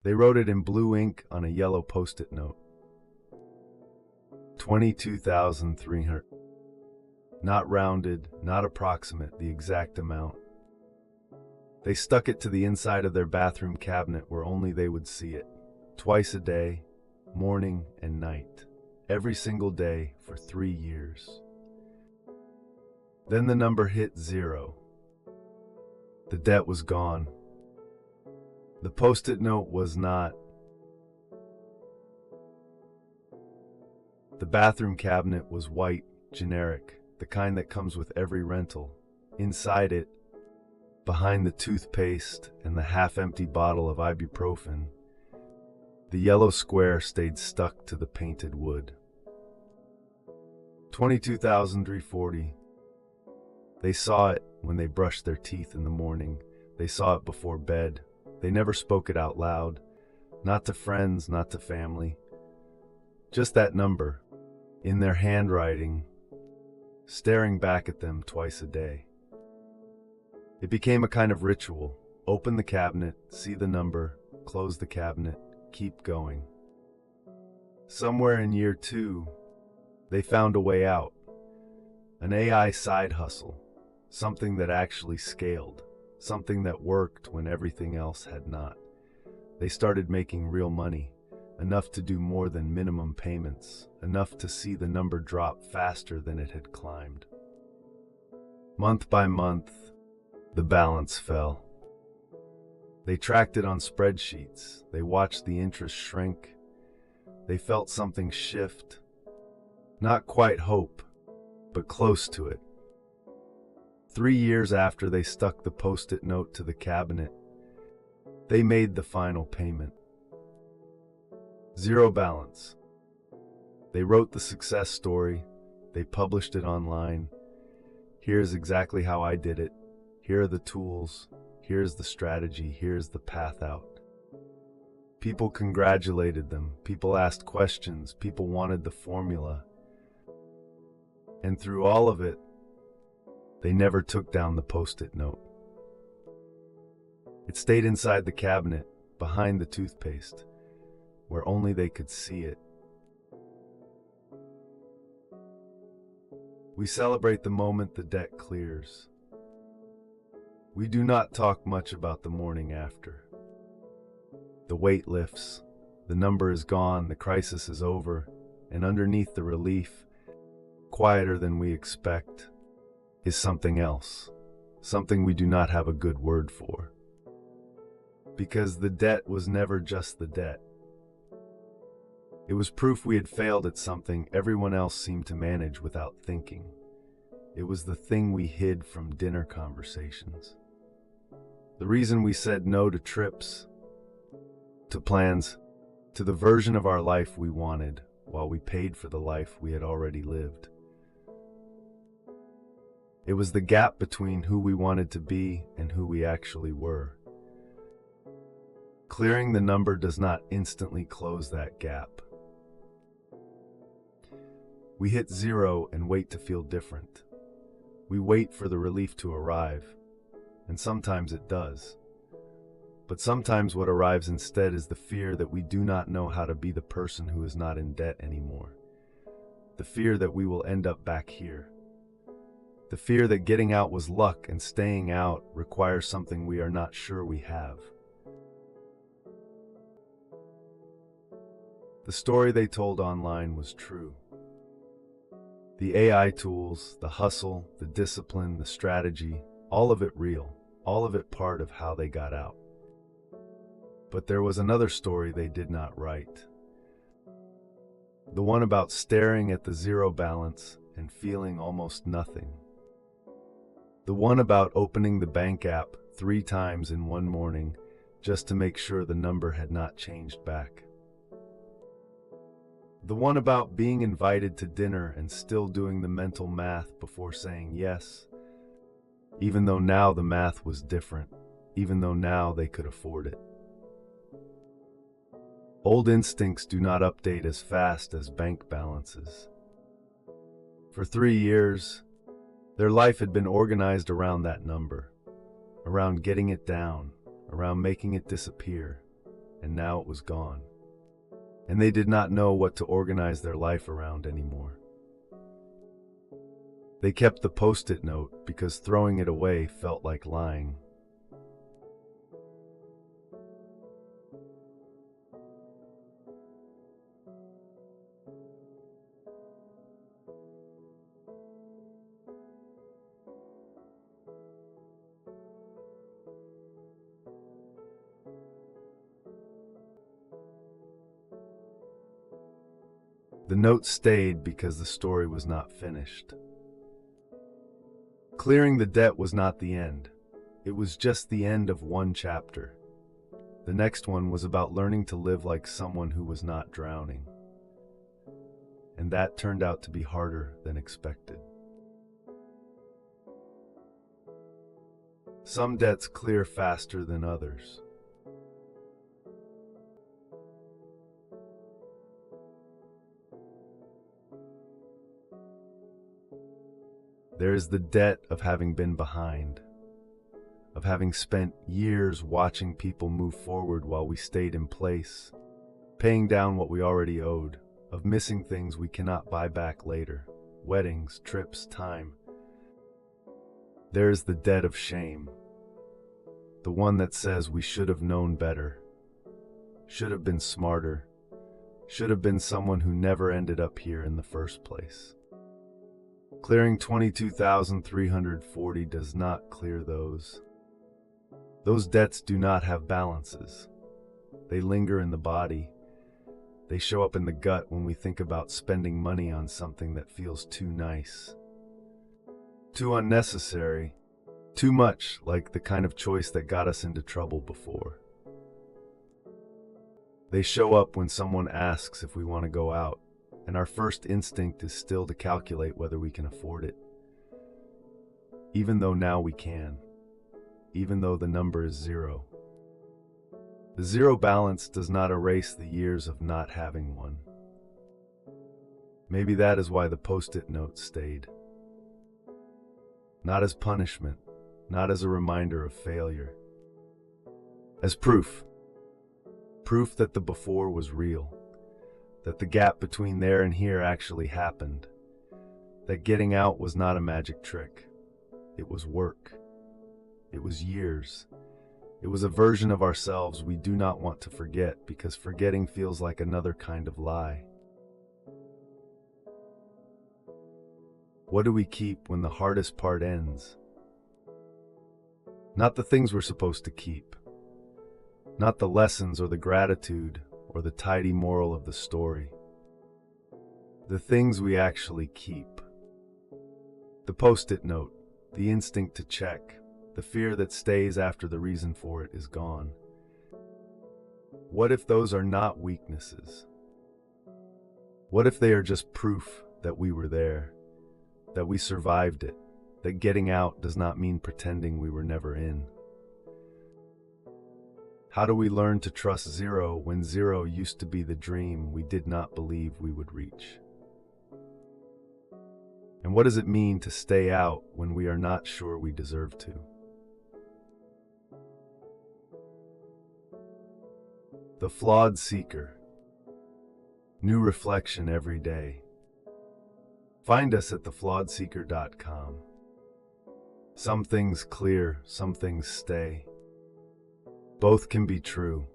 They wrote it in blue ink on a yellow post-it note. 22,300. Not rounded, not approximate, the exact amount. They stuck it to the inside of their bathroom cabinet where only they would see it. Twice a day, morning and night. Every single day for 3 years. Then the number hit 0. The debt was gone. The post-it note was not. The bathroom cabinet was white, generic, the kind that comes with every rental. Inside it, behind the toothpaste and the half-empty bottle of ibuprofen, the yellow square stayed stuck to the painted wood. 22,340. They saw it when they brushed their teeth in the morning. They saw it before bed. They never spoke it out loud. Not to friends, not to family. Just that number, in their handwriting, staring back at them twice a day. It became a kind of ritual. Open the cabinet, see the number, close the cabinet, keep going. Somewhere in year 2, they found a way out. An AI side hustle. Something that actually scaled. Something that worked when everything else had not. They started making real money. Enough to do more than minimum payments. Enough to see the number drop faster than it had climbed. Month by month, the balance fell. They tracked it on spreadsheets. They watched the interest shrink. They felt something shift. Not quite hope, but close to it. 3 years after they stuck the post-it note to the cabinet, they made the final payment. 0 balance. They wrote the success story. They published it online. Here's exactly how I did it. Here are the tools. Here's the strategy. Here's the path out. People congratulated them. People asked questions. People wanted the formula. And through all of it, they never took down the post-it note. It stayed inside the cabinet, behind the toothpaste, where only they could see it. We celebrate the moment the debt clears. We do not talk much about the morning after. The weight lifts, the number is gone, the crisis is over, and underneath the relief, quieter than we expect, is something else, something we do not have a good word for. Because the debt was never just the debt. It was proof we had failed at something everyone else seemed to manage without thinking. It was the thing we hid from dinner conversations. The reason we said no to trips, to plans, to the version of our life we wanted, while we paid for the life we had already lived. It was the gap between who we wanted to be and who we actually were. Clearing the number does not instantly close that gap. We hit 0 and wait to feel different. We wait for the relief to arrive, and sometimes it does. But sometimes what arrives instead is the fear that we do not know how to be the person who is not in debt anymore. The fear that we will end up back here. The fear that getting out was luck and staying out requires something we are not sure we have. The story they told online was true. The AI tools, the hustle, the discipline, the strategy, all of it real, all of it part of how they got out. But there was another story they did not write. The one about staring at the 0 balance and feeling almost nothing. The one about opening the bank app 3 times in one morning just to make sure the number had not changed back. The one about being invited to dinner and still doing the mental math before saying yes, even though now the math was different, even though now they could afford it. Old instincts do not update as fast as bank balances. For 3 years, their life had been organized around that number, around getting it down, around making it disappear. and now it was gone. And they did not know what to organize their life around anymore. They kept the post-it note because throwing it away felt like lying. The note stayed because the story was not finished. Clearing the debt was not the end. It was just the end of one chapter. The next one was about learning to live like someone who was not drowning. And that turned out to be harder than expected. Some debts clear faster than others. There is the debt of having been behind, of having spent years watching people move forward while we stayed in place, paying down what we already owed, of missing things we cannot buy back later, weddings, trips, time. There is the debt of shame, the one that says we should have known better, should have been smarter, should have been someone who never ended up here in the first place. Clearing 22,340 does not clear those. Those debts do not have balances. They linger in the body. They show up in the gut when we think about spending money on something that feels too nice, too unnecessary, too much like the kind of choice that got us into trouble before. They show up when someone asks if we want to go out, and our first instinct is still to calculate whether we can afford it. Even though now we can. Even though the number is zero. The zero balance does not erase the years of not having one. Maybe that is why the post-it note stayed. Not as punishment, not as a reminder of failure. As proof. Proof that the before was real. That the gap between there and here actually happened. That getting out was not a magic trick. It was work. It was years. It was a version of ourselves we do not want to forget because forgetting feels like another kind of lie. What do we keep when the hardest part ends? Not the things we're supposed to keep. Not the lessons or the gratitude or the tidy moral of the story. The things we actually keep. The post-it note, the instinct to check, the fear that stays after the reason for it is gone. What if those are not weaknesses? What if they are just proof that we were there, that we survived it, that getting out does not mean pretending we were never in? How do we learn to trust zero when zero used to be the dream we did not believe we would reach? And what does it mean to stay out when we are not sure we deserve to? The Flawed Seeker. New reflection every day. Find us at theflawedseeker.com. Some things clear, some things stay. Both can be true.